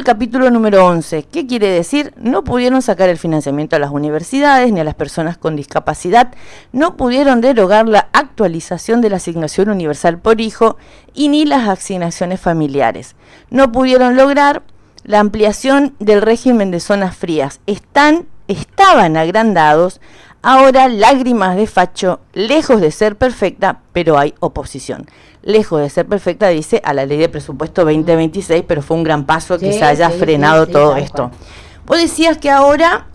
El capítulo número 11, ¿qué quiere decir? No pudieron sacar el financiamiento a las universidades ni a las personas con discapacidad, no pudieron derogar la actualización de la asignación universal por hijo y ni las asignaciones familiares. No pudieron lograr la ampliación del régimen de zonas frías. Estaban agrandados. Ahora, lágrimas de facho, lejos de ser perfecta, pero hay oposición. Lejos de ser perfecta, dice, a la ley de presupuesto 2026, pero fue un gran paso que se haya frenado todo esto. Vos decías que ahora,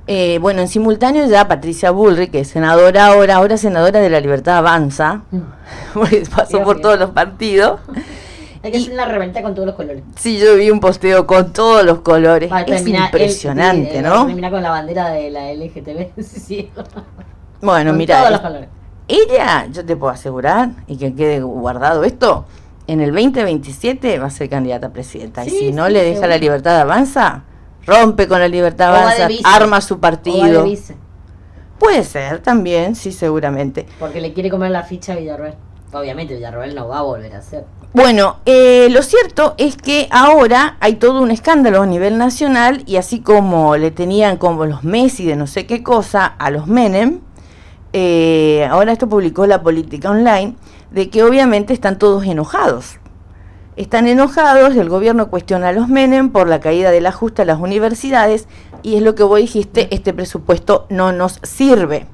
en simultáneo ya Patricia Bullrich, que es senadora ahora senadora de La Libertad Avanza, porque pasó por todos los partidos. Hay que hacer una revuelta con todos los colores. Sí, yo vi un posteo con todos los colores. Es impresionante, ¿no? Termina con la bandera de la LGTB. Sí. Bueno, con mira, todos los colores. Ella, yo te puedo asegurar, y que quede guardado esto, en el 2027 va a ser candidata a presidenta. Sí, y si no le deja La Libertad Avanza, rompe con La Libertad Avanza, arma su partido. Puede ser también, sí, seguramente. Porque le quiere comer la ficha a Villarroel. Obviamente Villarroel no va a volver a ser. Bueno, lo cierto es que ahora hay todo un escándalo a nivel nacional, y así como le tenían como los Messi de no sé qué cosa a los Menem, ahora esto publicó La Política Online, de que obviamente están todos enojados. Están enojados, el gobierno cuestiona a los Menem por la caída del ajuste a las universidades, y es lo que vos dijiste, este presupuesto no nos sirve.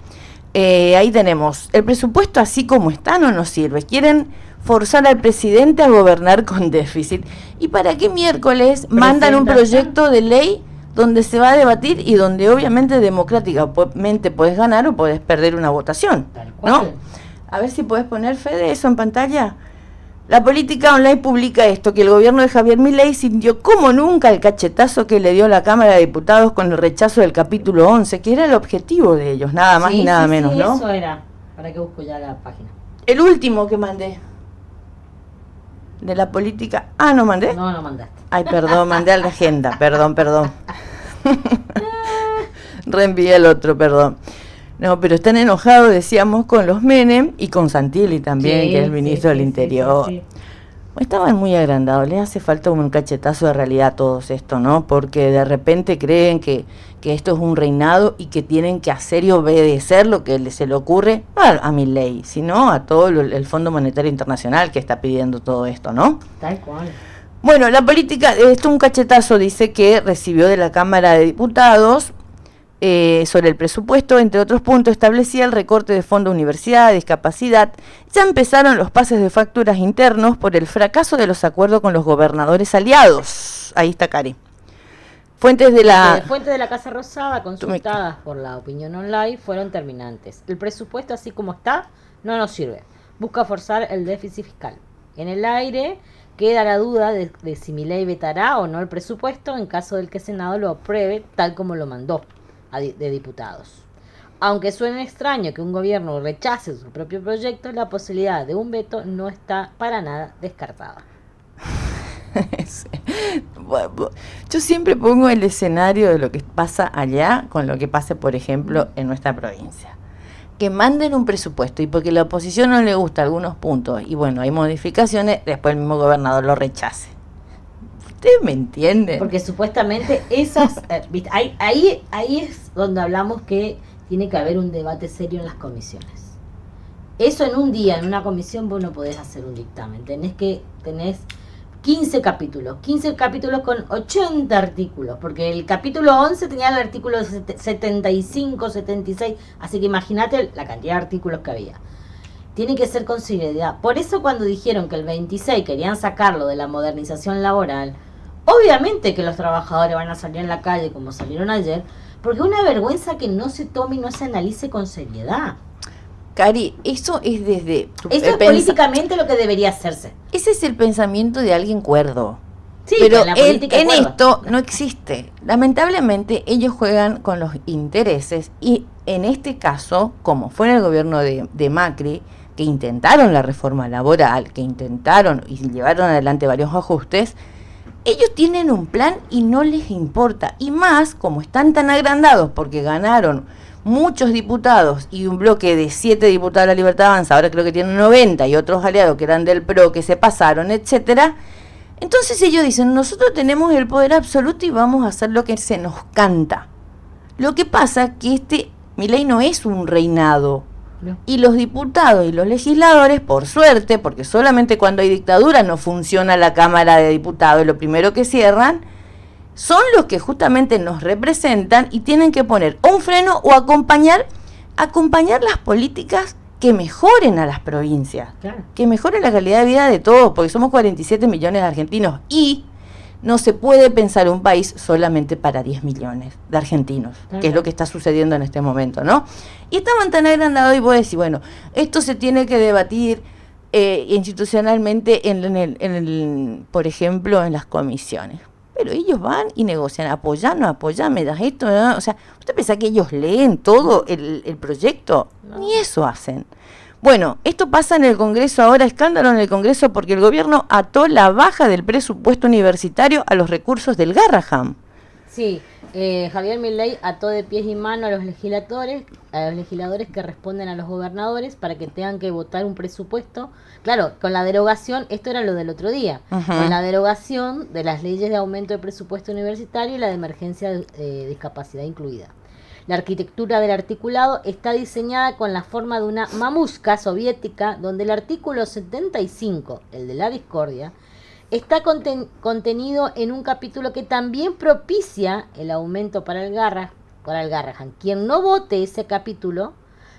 Ahí tenemos, el presupuesto así como está no nos sirve. Quieren forzar al presidente a gobernar con déficit. ¿Y para qué miércoles mandan un proyecto de ley donde se va a debatir y donde obviamente democráticamente puedes ganar o puedes perder una votación? ¿No? A ver si puedes poner fe de eso en pantalla. La Política Online publica esto, que el gobierno de Javier Milei sintió como nunca el cachetazo que le dio la Cámara de Diputados con el rechazo del capítulo 11, que era el objetivo de ellos, nada más y nada menos, ¿no? Eso era. ¿Para qué busco ya la página? El último que mandé. De la política. Ah, ¿no mandé? No, no mandaste. Ay, perdón, mandé a la agenda. Perdón. Reenvié el otro, perdón. No, pero están enojados, decíamos, con los Menem y con Santilli también, que es el ministro del Interior. Sí. Estaban muy agrandados, les hace falta un cachetazo de realidad a todos esto, ¿no? Porque de repente creen que esto es un reinado y que tienen que hacer y obedecer lo que se le ocurre, no a Milei, sino a todo el Fondo Monetario Internacional que está pidiendo todo esto, ¿no? Tal cual. Bueno, la política, esto un cachetazo, dice que recibió de la Cámara de Diputados sobre el presupuesto, entre otros puntos, establecía el recorte de fondo universidad, discapacidad. Ya empezaron los pases de facturas internos por el fracaso de los acuerdos con los gobernadores aliados. Ahí está Cari. Fuentes de la Casa Rosada consultadas por La Opinión Online fueron terminantes. El presupuesto así como está no nos sirve. Busca forzar el déficit fiscal. En el aire queda la duda de si Milei vetará o no el presupuesto en caso del que el Senado lo apruebe tal como lo mandó de diputados. Aunque suene extraño que un gobierno rechace su propio proyecto, la posibilidad de un veto no está para nada descartada. Yo siempre pongo el escenario de lo que pasa allá con lo que pase, por ejemplo, en nuestra provincia. Que manden un presupuesto y porque la oposición no le gusta algunos puntos y bueno, hay modificaciones, después el mismo gobernador lo rechace. ¿Ustedes me entienden? Porque supuestamente esas... ahí es donde hablamos que tiene que haber un debate serio en las comisiones. Eso en un día, en una comisión, vos no podés hacer un dictamen. Tenés 15 capítulos con 80 artículos, porque el capítulo 11 tenía el artículo 75, 76, así que imagínate la cantidad de artículos que había. Tiene que ser con seriedad. Por eso cuando dijeron que el 26 querían sacarlo de la modernización laboral, obviamente que los trabajadores van a salir en la calle como salieron ayer, porque es una vergüenza que no se tome y no se analice con seriedad. Cari, eso es desde... Eso es políticamente lo que debería hacerse. Ese es el pensamiento de alguien cuerdo. Sí, pero en esto no existe. Lamentablemente ellos juegan con los intereses y en este caso, como fue en el gobierno de Macri, que intentaron la reforma laboral, que intentaron y llevaron adelante varios ajustes, ellos tienen un plan y no les importa. Y más, como están tan agrandados porque ganaron muchos diputados y un bloque de 7 diputados de La Libertad Avanza, ahora creo que tienen 90 y otros aliados que eran del PRO que se pasaron, etcétera, Entonces ellos dicen, nosotros tenemos el poder absoluto y vamos a hacer lo que se nos canta. Lo que pasa que Milei no es un reinado. No. Y los diputados y los legisladores, por suerte, porque solamente cuando hay dictadura no funciona la Cámara de Diputados, lo primero que cierran, son los que justamente nos representan y tienen que poner un freno o acompañar las políticas que mejoren a las provincias, claro, que mejoren la calidad de vida de todos, porque somos 47 millones de argentinos y no se puede pensar un país solamente para 10 millones de argentinos, claro, que es lo que está sucediendo en este momento, ¿no? Y estaban tan agrandados y vos decís, bueno, esto se tiene que debatir institucionalmente por ejemplo, en las comisiones. Pero ellos van y negocian, apoyame, das esto, ¿no? O sea, ¿usted piensa que ellos leen todo el proyecto? No. Ni eso hacen. Bueno, esto pasa en el Congreso ahora, escándalo en el Congreso, porque el gobierno ató la baja del presupuesto universitario a los recursos del Garrahan. Sí, Javier Milei ató de pies y manos a los legisladores que responden a los gobernadores para que tengan que votar un presupuesto. Claro, con la derogación, esto era lo del otro día, con la derogación de las leyes de aumento de presupuesto universitario y la de emergencia de discapacidad incluida. La arquitectura del articulado está diseñada con la forma de una mamushka soviética, donde el artículo 75, el de la discordia, está contenido en un capítulo que también propicia el aumento para el Garrahan. Quien no vote ese capítulo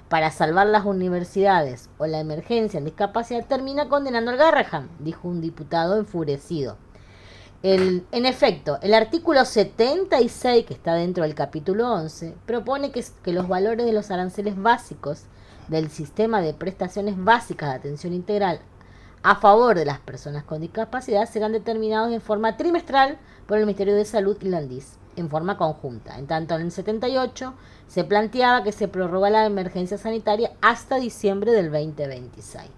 para salvar las universidades o la emergencia en discapacidad termina condenando al Garrahan, dijo un diputado enfurecido. En efecto, el artículo 76, que está dentro del capítulo 11, propone que los valores de los aranceles básicos del sistema de prestaciones básicas de atención integral a favor de las personas con discapacidad serán determinados en forma trimestral por el Ministerio de Salud y la ANDIS, en forma conjunta. En tanto, en el 78 se planteaba que se prorroga la emergencia sanitaria hasta diciembre del 2026.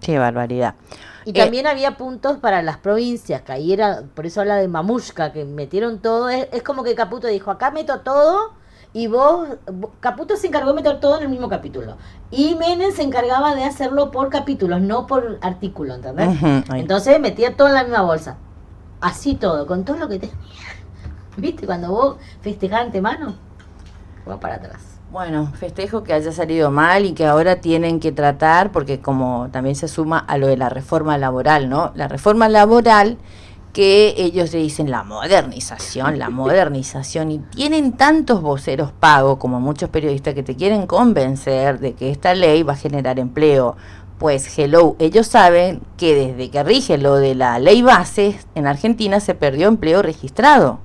Qué barbaridad. Y también había puntos para las provincias, que ahí era, por eso habla de mamushka, que metieron todo. Es como que Caputo dijo, acá meto todo, y Caputo se encargó de meter todo en el mismo capítulo. Y Menem se encargaba de hacerlo por capítulos, no por artículo, ¿entendés? Entonces metía todo en la misma bolsa. Así todo, con todo lo que tenía. ¿Viste? Cuando vos festejás antemano, va para atrás. Bueno, festejo que haya salido mal y que ahora tienen que tratar, porque como también se suma a lo de la reforma laboral, ¿no? La reforma laboral que ellos le dicen la modernización, y tienen tantos voceros pagos como muchos periodistas que te quieren convencer de que esta ley va a generar empleo. Pues ellos saben que desde que rige lo de la ley base, en Argentina se perdió empleo registrado.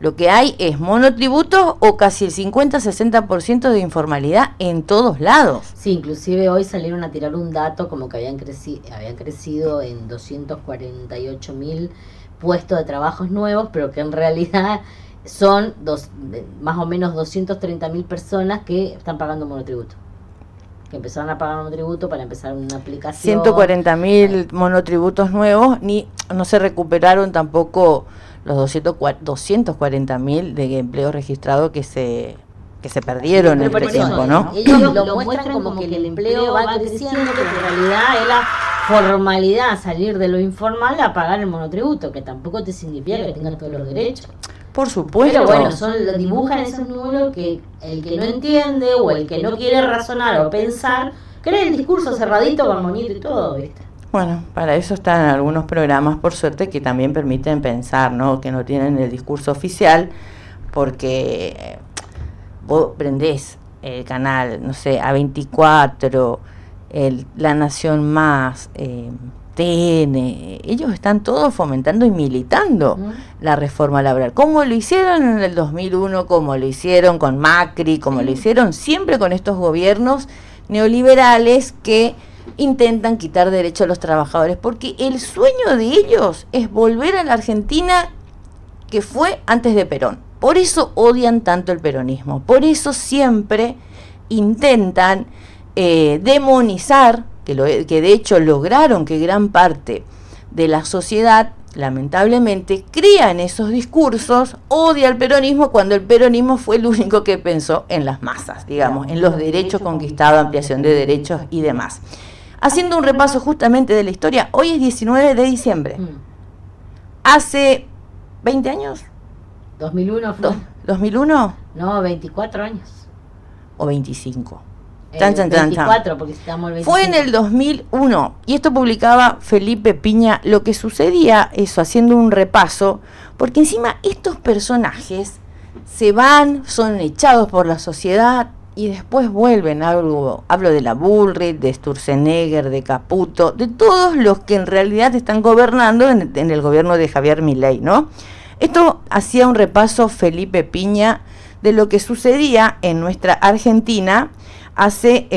Lo que hay es monotributos o casi el 50-60% de informalidad en todos lados. Sí, inclusive hoy salieron a tirar un dato como que habían crecido en 248.000 puestos de trabajos nuevos, pero que en realidad son más o menos 230.000 personas que están pagando monotributo. Que empezaron a pagar monotributo para empezar una aplicación. 140.000 monotributos nuevos, no se recuperaron tampoco los 240.000 de empleos registrados que se perdieron en el tiempo, ¿no? Ellos lo muestran como que el empleo va creciendo, pero en realidad es la formalidad salir de lo informal a pagar el monotributo, que tampoco te significa que tengas todos los derechos. Por supuesto. Pero bueno, dibujan esos números que el que no entiende o el que no quiere razonar o pensar, cree el discurso cerradito, va bonito y todo, ¿viste? Bueno, para eso están algunos programas, por suerte, que también permiten pensar, ¿no? Que no tienen el discurso oficial, porque vos prendés el canal, no sé, A24, La Nación Más, TN, ellos están todos fomentando y militando la reforma laboral, como lo hicieron en el 2001, como lo hicieron con Macri, como lo hicieron siempre con estos gobiernos neoliberales que intentan quitar derecho a los trabajadores, porque el sueño de ellos es volver a la Argentina que fue antes de Perón. Por eso odian tanto el peronismo, por eso siempre intentan demonizar, que de hecho lograron que gran parte de la sociedad, lamentablemente, cría en esos discursos, odia al peronismo, cuando el peronismo fue el único que pensó en las masas, digamos, en los derechos conquistados, ampliación de derechos y demás. Haciendo un repaso justamente de la historia, hoy es 19 de diciembre. Hace 20 años, 2001 fue. ¿2001? No, 24 años. ¿O 25? 24, porque estamos el 25. Fue en el 2001, y esto publicaba Felipe Piña. Lo que sucedía, eso, haciendo un repaso, porque encima estos personajes se van, son echados por la sociedad y después vuelven. Hablo de la Bullrich, de Sturzenegger, de Caputo, de todos los que en realidad están gobernando en el gobierno de Javier Milei, ¿no? Esto hacía un repaso Felipe Piña de lo que sucedía en nuestra Argentina hace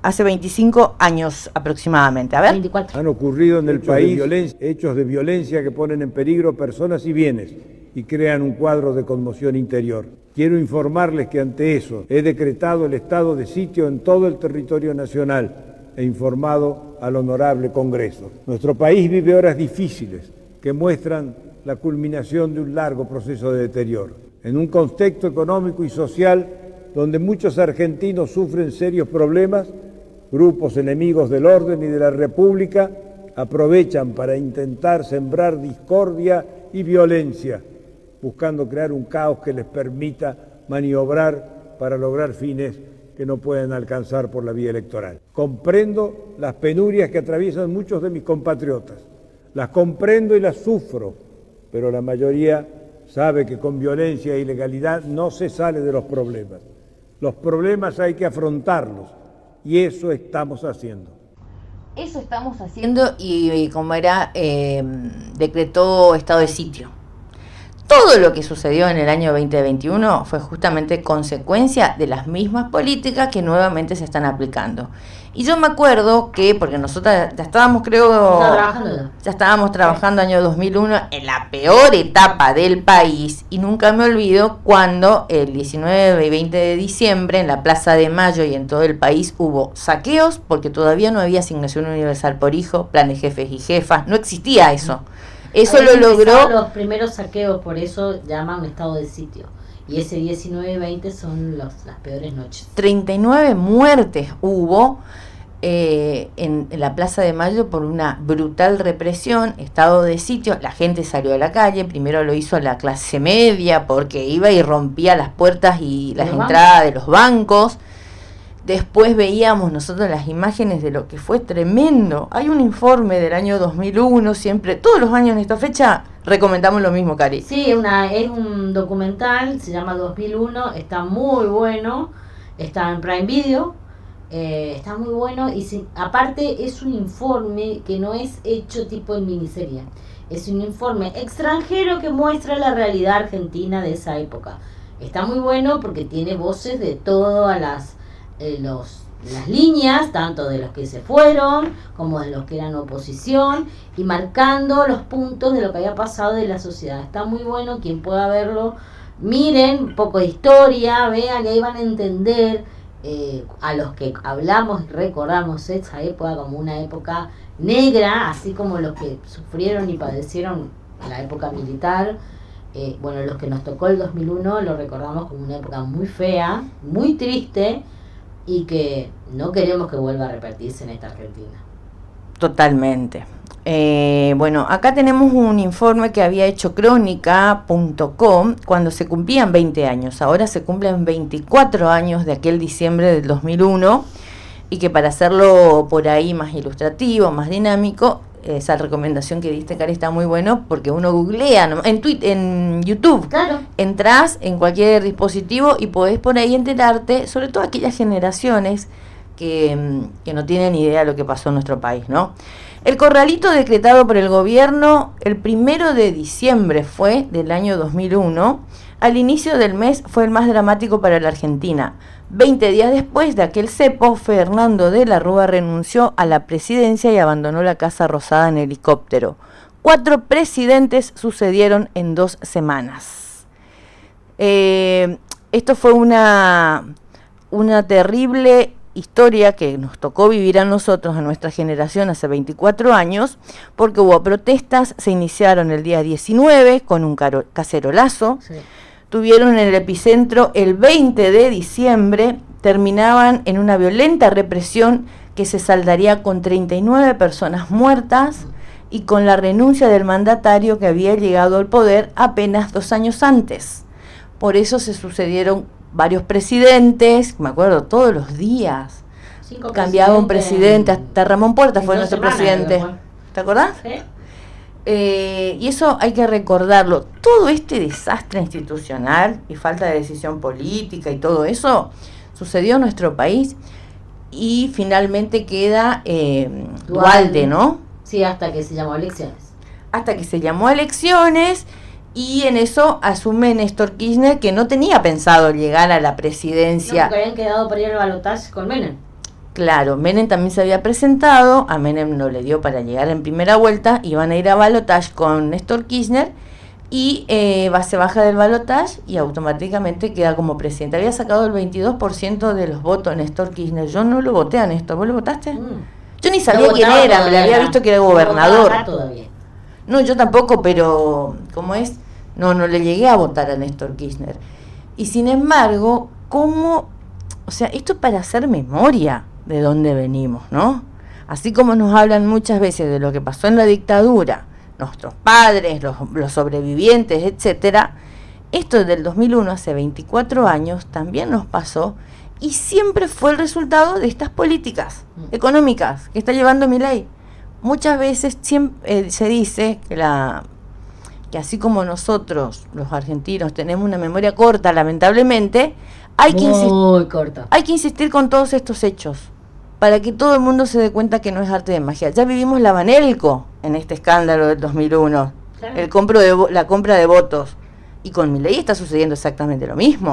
25 años aproximadamente. A ver. 24. Han ocurrido en el país hechos de violencia que ponen en peligro personas y bienes y crean un cuadro de conmoción interior. Quiero informarles que ante eso he decretado el estado de sitio en todo el territorio nacional e informado al honorable Congreso. Nuestro país vive horas difíciles que muestran la culminación de un largo proceso de deterioro. En un contexto económico y social donde muchos argentinos sufren serios problemas, grupos enemigos del orden y de la República aprovechan para intentar sembrar discordia y violencia, buscando crear un caos que les permita maniobrar para lograr fines que no pueden alcanzar por la vía electoral. Comprendo las penurias que atraviesan muchos de mis compatriotas, las comprendo y las sufro, pero la mayoría sabe que con violencia e ilegalidad no se sale de los problemas. Los problemas hay que afrontarlos y eso estamos haciendo. Eso estamos haciendo y como era, decretó estado de sitio. Todo lo que sucedió en el año 2021 fue justamente consecuencia de las mismas políticas que nuevamente se están aplicando. Y yo me acuerdo que, porque nosotros ya estábamos, ya estábamos trabajando año 2001 en la peor etapa del país, y nunca me olvido cuando el 19 y 20 de diciembre en la Plaza de Mayo y en todo el país hubo saqueos, porque todavía no había asignación universal por hijo, plan de jefes y jefas, no existía eso. Eso lo logró. Los primeros saqueos, por eso llaman estado de sitio. Y ese 19 y 20 son las peores noches. 39 muertes hubo en la Plaza de Mayo por una brutal represión, estado de sitio. La gente salió a la calle, primero lo hizo la clase media porque iba y rompía las puertas y las entradas de los bancos. Después veíamos nosotros las imágenes de lo que fue tremendo. Hay un informe del año 2001, siempre, todos los años en esta fecha, recomendamos lo mismo, Cari. Sí, es un documental, se llama 2001, está muy bueno, está en Prime Video, está muy bueno y aparte es un informe que no es hecho tipo en miniserie, es un informe extranjero que muestra la realidad argentina de esa época. Está muy bueno porque tiene voces de todas las líneas, tanto de los que se fueron como de los que eran oposición, y marcando los puntos de lo que había pasado de la sociedad. Está muy bueno, quien pueda verlo, miren un poco de historia, vean y ahí van a entender a los que hablamos y recordamos esa época como una época negra, así como los que sufrieron y padecieron la época militar. Bueno, los que nos tocó el 2001 lo recordamos como una época muy fea, muy triste, y que no queremos que vuelva a repetirse en esta Argentina. Totalmente. Bueno, acá tenemos un informe que había hecho crónica.com cuando se cumplían 20 años. Ahora se cumplen 24 años de aquel diciembre del 2001, y que para hacerlo por ahí más ilustrativo, más dinámico, esa recomendación que diste, Cari, está muy bueno, porque uno googlea en YouTube, claro, entras en cualquier dispositivo y podés por ahí enterarte, sobre todo aquellas generaciones que no tienen idea de lo que pasó en nuestro país, ¿no? El corralito decretado por el gobierno el 1 de diciembre fue del año 2001, al inicio del mes fue el más dramático para la Argentina. 20 días después de aquel cepo, Fernando de la Rúa renunció a la presidencia y abandonó la Casa Rosada en helicóptero. 4 presidentes sucedieron en 2 semanas. Esto fue una terrible historia que nos tocó vivir a nosotros, a nuestra generación, hace 24 años, porque hubo protestas, se iniciaron el día 19 con un cacerolazo. Sí. Tuvieron en el epicentro el 20 de diciembre, terminaban en una violenta represión que se saldaría con 39 personas muertas y con la renuncia del mandatario que había llegado al poder apenas 2 años antes. Por eso se sucedieron varios presidentes, me acuerdo, todos los días. 5 Cambiaba un presidente, hasta Ramón Puerta fue en 2 nuestro semanas, presidente. creo que ¿Te acordás? ¿Sí? Y eso hay que recordarlo. Todo este desastre institucional y falta de decisión política y todo eso sucedió en nuestro país y finalmente queda Duhalde, ¿no? Sí, hasta que se llamó elecciones. Hasta que se llamó a elecciones y en eso asume Néstor Kirchner, que no tenía pensado llegar a la presidencia. No, porque habían quedado por ir al balotaje con Menem. Claro, Menem también se había presentado, a Menem no le dio para llegar en primera vuelta, iban a ir a balotaje con Néstor Kirchner y se baja del balotaje y automáticamente queda como presidente. Había sacado el 22% de los votos Néstor Kirchner. Yo no lo voté a Néstor, ¿vos lo votaste? Yo ni sabía quién era, me le había visto que era gobernador. No, yo tampoco, pero ¿cómo es? No le llegué a votar a Néstor Kirchner. Y sin embargo, ¿cómo? O sea, esto es para hacer memoria de dónde venimos, ¿no? Así como nos hablan muchas veces de lo que pasó en la dictadura, nuestros padres, los sobrevivientes, etcétera, esto del 2001, hace 24 años, también nos pasó y siempre fue el resultado de estas políticas económicas que está llevando Milei. Muchas veces se dice que así como nosotros, los argentinos, tenemos una memoria corta, lamentablemente, hay que insistir con todos estos hechos para que todo el mundo se dé cuenta que no es arte de magia. Ya vivimos la Banelco en este escándalo del 2001, claro. La compra de votos, y con Milei está sucediendo exactamente lo mismo.